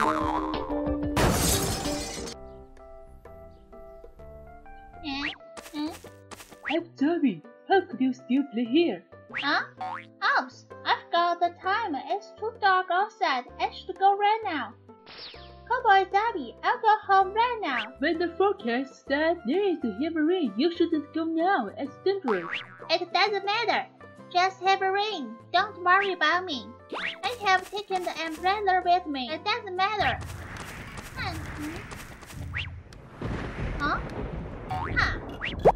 Imp Zombie, how could you still play here? Huh? Oops, I've got the time. It's too dark outside. I should go right now. Cowboy Zombie, I'll go home right now. When the forecast said there is a heavy rain, you shouldn't go now. It's dangerous. It doesn't matter. Just heavy rain. Don't worry about me. I have taken the umbrella with me. It doesn't matter. Huh? Huh?